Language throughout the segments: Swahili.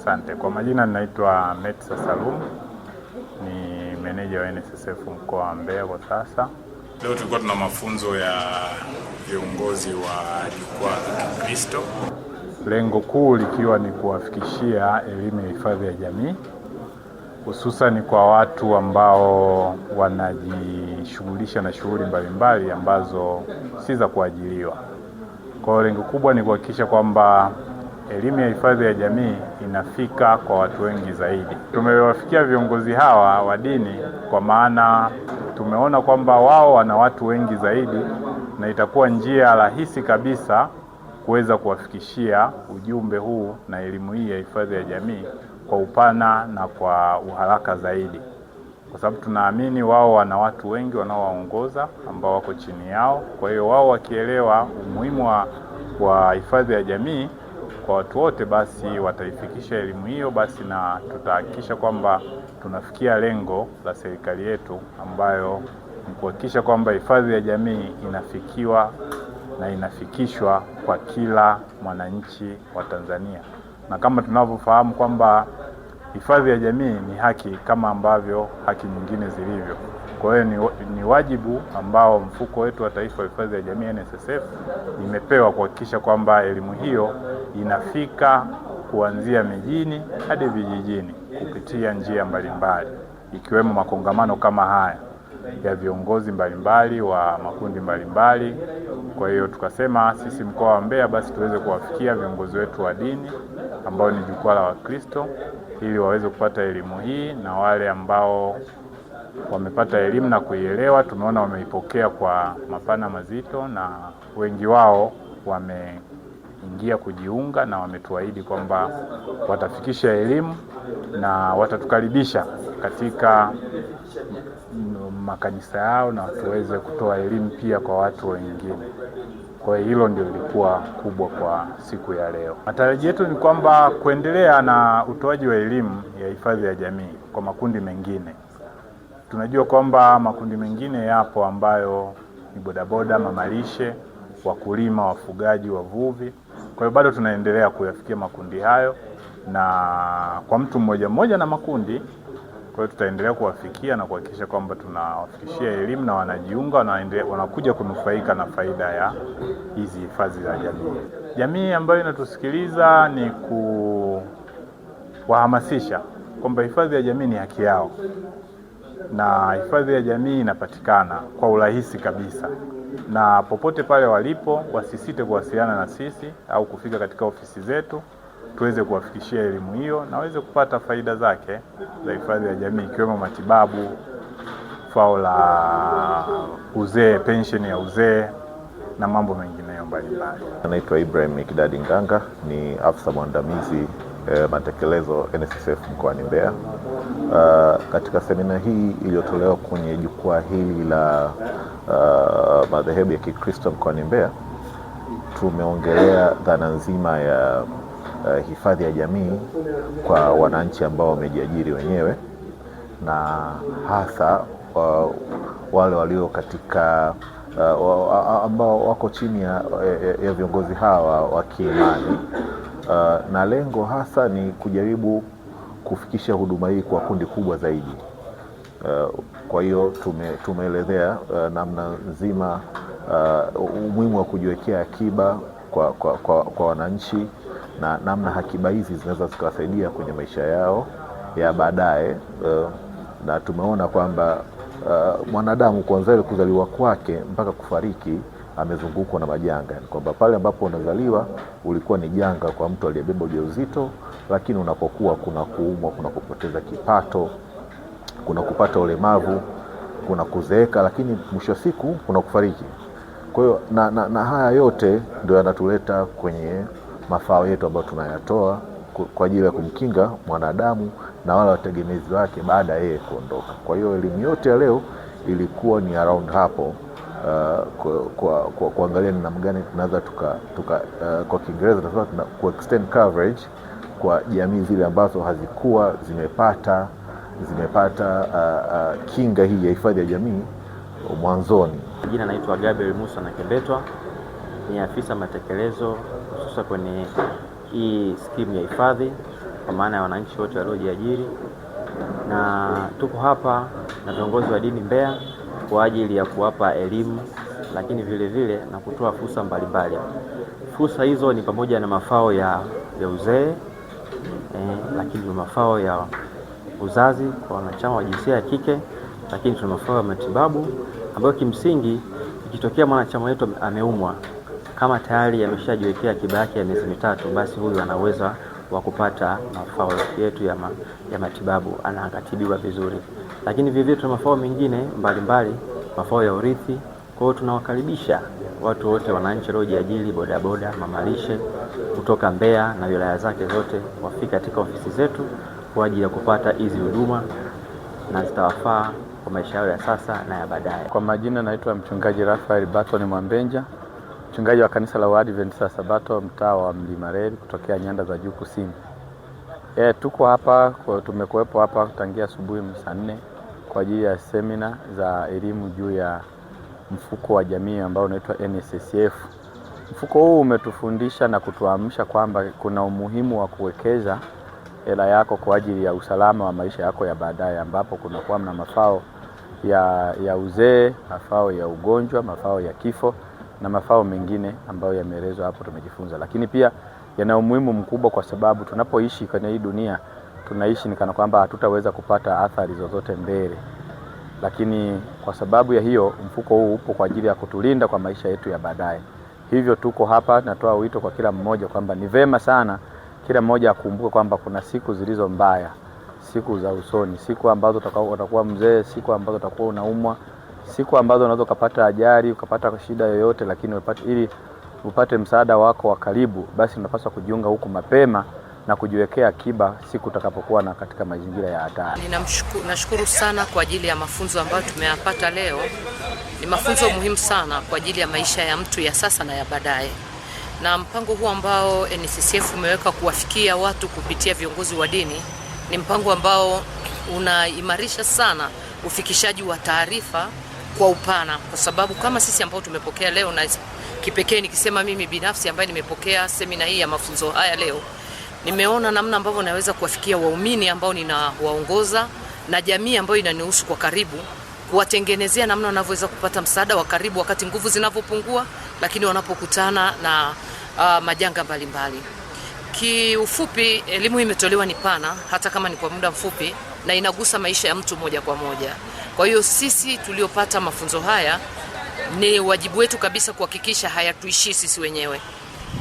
Asante. Kwa majina ninaitwa Metsa Salum, ni meneja wa NSSF mkoa wa Mbeya kwa sasa. Leo tulikuwa tuna mafunzo ya viongozi wa jukwaa la Kikristo. Lengo kuu likiwa ni kuwafikishia elimu ya hifadhi ya jamii, hususan kwa watu ambao wanajishughulisha na shughuli mbalimbali ambazo si za kuajiriwa. Kwa hiyo lengo kubwa ni kuhakikisha kwamba elimu ya hifadhi ya jamii inafika kwa watu wengi zaidi. Tumewafikia viongozi hawa wa dini kwa maana tumeona kwamba wao wana watu wengi zaidi na itakuwa njia rahisi kabisa kuweza kuwafikishia ujumbe huu na elimu hii ya hifadhi ya jamii kwa upana na kwa uharaka zaidi. Kwa sababu tunaamini wao wana watu wengi wanaowaongoza ambao wako chini yao. Kwa hiyo wao wakielewa umuhimu wa hifadhi ya jamii kwa watu wote, basi wataifikisha elimu hiyo, basi na tutahakikisha kwamba tunafikia lengo la serikali yetu ambayo ni kuhakikisha kwamba hifadhi ya jamii inafikiwa na inafikishwa kwa kila mwananchi wa Tanzania. Na kama tunavyofahamu kwamba hifadhi ya jamii ni haki kama ambavyo haki nyingine zilivyo. Kwa hiyo ni wajibu ambao mfuko wetu wa taifa wa hifadhi ya jamii NSSF imepewa kuhakikisha kwamba elimu hiyo inafika kuanzia mijini hadi vijijini kupitia njia mbalimbali, ikiwemo makongamano kama haya ya viongozi mbalimbali wa makundi mbalimbali. Kwa hiyo tukasema sisi mkoa wa Mbeya basi tuweze kuwafikia viongozi wetu wa dini ambao ni jukwaa la Wakristo ili waweze kupata elimu hii, na wale ambao wamepata elimu na kuielewa tumeona wameipokea kwa mapana mazito, na wengi wao wameingia kujiunga na wametuahidi kwamba watafikisha elimu na watatukaribisha katika makanisa yao na tuweze kutoa elimu pia kwa watu wengine. Kwa hiyo hilo ndio lilikuwa kubwa kwa siku ya leo. Matarajio yetu ni kwamba kuendelea na utoaji wa elimu ya hifadhi ya jamii kwa makundi mengine. Tunajua kwamba makundi mengine yapo ambayo ni bodaboda, mamalishe, wakulima, wafugaji, wavuvi. Kwa hiyo bado tunaendelea kuyafikia makundi hayo na kwa mtu mmoja mmoja na makundi. Kwa hiyo tutaendelea kuwafikia na kuhakikisha kwamba tunawafikishia elimu na wanajiunga wanakuja kunufaika na faida ya hizi hifadhi za jamii. Jamii ambayo inatusikiliza ni kuwahamasisha kwamba hifadhi ya jamii ni haki yao, na hifadhi ya jamii inapatikana kwa urahisi kabisa, na popote pale walipo wasisite kuwasiliana na sisi au kufika katika ofisi zetu tuweze kuwafikishia elimu hiyo na waweze kupata faida zake za hifadhi ya jamii, ikiwemo matibabu, fao la uzee, pension ya uzee na mambo mengineyo mbalimbali. Naitwa Ibrahim Mikidadi Nganga, ni afisa mwandamizi matekelezo NSSF mkoani Mbeya. Katika semina hii iliyotolewa kwenye jukwaa hili la madhehebu ya Kikristo mkoani Mbeya, tumeongelea dhana nzima ya hifadhi ya jamii kwa wananchi ambao wamejiajiri wenyewe, na hasa wale walio katika ambao wako chini ya viongozi hawa wa kiimani, na lengo hasa ni kujaribu kufikisha huduma hii kwa kundi kubwa zaidi. Kwa hiyo tumeelezea namna nzima umuhimu wa kujiwekea akiba kwa wananchi na namna akiba hizi zinaweza zikawasaidia kwenye maisha yao ya baadaye. Na tumeona kwamba mwanadamu kuanzia ile kuzaliwa kwake mpaka kufariki amezungukwa na majanga, kwamba pale ambapo unazaliwa ulikuwa ni janga kwa mtu aliyebeba ujauzito, lakini unapokuwa kuna kuumwa, kuna kupoteza kipato, kuna kupata ulemavu, kuna kuzeeka, lakini mwisho wa siku kuna kufariki. Kwa hiyo na haya yote ndio yanatuleta kwenye mafao yetu ambayo tunayatoa kwa ajili ya kumkinga mwanadamu na wale wategemezi wake baada ya yeye kuondoka. Kwa hiyo elimu yote ya leo ilikuwa ni around hapo, kuangalia ni namna gani tunaweza kwa Kiingereza tunasema ku extend coverage kwa jamii zile ambazo hazikuwa zimepata kinga hii ya hifadhi ya jamii mwanzoni. Jina naitwa Gabriel Musa Nakembetwa, ni afisa matekelezo hususa kwenye hii skimu ya hifadhi kwa maana ya wananchi wote waliojiajiri, na tuko hapa na viongozi wa dini Mbeya kwa ajili ya kuwapa elimu, lakini vile vile na kutoa fursa mbalimbali. Fursa hizo ni pamoja na mafao ya uzee, lakini mafao ya uzazi kwa wanachama wa jinsia ya kike, lakini tuna mafao ya matibabu ambayo kimsingi ikitokea mwanachama wetu ameumwa, kama tayari ameshajiwekea akiba yake ya miezi 3, basi huyu ana uwezo wa kupata mafao yetu ya matibabu, anakatibiwa vizuri. Lakini vivyo tuna mafao mengine mbalimbali, mafao ya urithi. Kwa hiyo tunawakaribisha watu wote, wananchi waliojiajiri, bodaboda, mamalishe kutoka Mbeya na wilaya zake zote wafike katika ofisi zetu kwa ajili ya kupata hizi huduma, na zitawafaa kwa maisha yao ya sasa na ya baadaye. Kwa majina naitwa Mchungaji Rafael Baton Mwambenja, mchungaji wa kanisa la Waadventista Sabato mtaa wa Mlima Reli kutokea Nyanda za Juu Kusini. Tuko hapa, tumekuwepo hapa tangia asubuhi saa 4 kwa ajili ya semina za elimu juu ya mfuko wa jamii ambao unaitwa NSSF. Mfuko huu umetufundisha na kutuamsha kwamba kuna umuhimu wa kuwekeza hela yako kwa ajili ya usalama wa maisha yako ya baadaye, ambapo kunakuwa na mafao ya uzee, mafao ya ugonjwa, mafao ya kifo na mafao mengine ambayo yameelezwa hapo tumejifunza. Lakini pia yana umuhimu mkubwa kwa sababu tunapoishi kwenye hii dunia tunaishi ni kana kwamba hatutaweza kupata athari zozote mbele. Lakini kwa sababu ya hiyo mfuko huu upo kwa ajili ya kutulinda kwa maisha yetu ya baadaye. Hivyo tuko hapa, natoa wito kwa kila mmoja kwamba ni vema sana kila mmoja akumbuke kwamba kuna siku zilizo mbaya, siku za usoni, siku ambazo utakuwa mzee, siku ambazo utakuwa unaumwa, siku ambazo unaweza kupata ajali, ukapata shida yoyote, lakini ili upate msaada wako wa karibu, basi unapaswa kujiunga huku mapema na kujiwekea akiba siku utakapokuwa na katika mazingira ya hatari. Nashukuru sana kwa ajili ya mafunzo ambayo tumeyapata leo. Ni mafunzo muhimu sana kwa ajili ya maisha ya mtu ya sasa na ya baadaye. Na mpango huu ambao NSSF umeweka kuwafikia watu kupitia viongozi wa dini ni mpango ambao unaimarisha sana ufikishaji wa taarifa kwa upana, kwa sababu kama sisi ambao tumepokea leo, na kipekee nikisema mimi binafsi ambaye nimepokea semina hii ya mafunzo haya leo, nimeona namna ambavyo naweza kuwafikia waumini ambao ninawaongoza na jamii ambayo inanihusu kwa karibu, kuwatengenezea namna wanavyoweza kupata msaada wa karibu wakati nguvu zinapopungua, lakini wanapokutana na majanga mbalimbali. Kiufupi, elimu imetolewa ni pana, hata kama ni kwa muda mfupi, na inagusa maisha ya mtu moja kwa moja. Kwa hiyo sisi tuliopata mafunzo haya ni wajibu wetu kabisa kuhakikisha hayatuishi sisi wenyewe.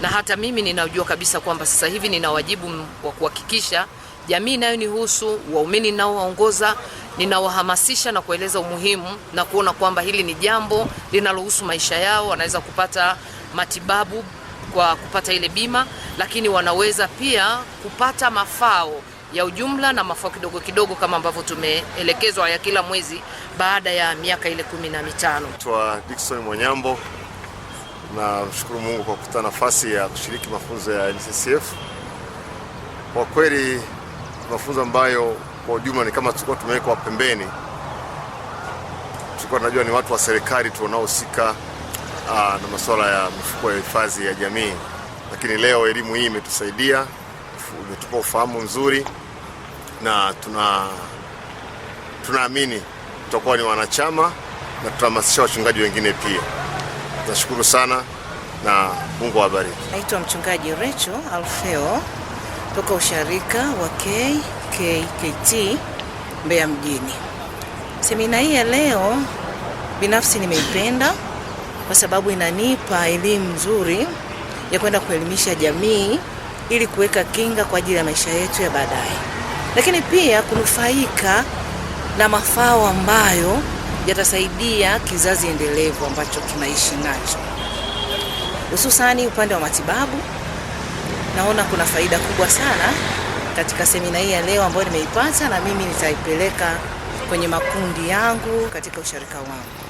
Na hata mimi ninajua kabisa kwamba sasa hivi nina wajibu wa kuhakikisha jamii inayonihusu, waumini ninaowaongoza, ninawahamasisha na kueleza umuhimu na kuona kwamba hili ni jambo linalohusu maisha yao. Wanaweza kupata matibabu kwa kupata ile bima, lakini wanaweza pia kupata mafao ya ujumla na mafao kidogo kidogo kama ambavyo tumeelekezwa ya kila mwezi baada ya miaka ile 15. Naitwa Dickson Mwanyambo. Na mshukuru Mungu kwa kupata nafasi ya kushiriki mafunzo ya NSSF. Kwa kweli mafunzo ambayo kwa ujumla ni kama tulikuwa tumewekwa pembeni. Tulikuwa tunajua ni watu wa serikali tu wanaohusika na masuala ya mifuko ya hifadhi ya jamii. Lakini leo elimu hii imetusaidia, imetupa ufahamu mzuri, na tunaamini tutakuwa ni wanachama na tutahamasisha wachungaji wengine pia. Nashukuru sana na Mungu awabariki. Naitwa Mchungaji Rachel Alfeo toka usharika wa KKKT Mbeya mjini. Semina hii ya leo binafsi nimeipenda kwa sababu inanipa elimu nzuri ya kwenda kuelimisha jamii ili kuweka kinga kwa ajili ya maisha yetu ya baadaye. Lakini pia kunufaika na mafao ambayo yatasaidia kizazi endelevu ambacho tunaishi nacho. Hususani upande wa matibabu, naona kuna faida kubwa sana katika semina hii ya leo ambayo nimeipata, na mimi nitaipeleka kwenye makundi yangu katika usharika wangu.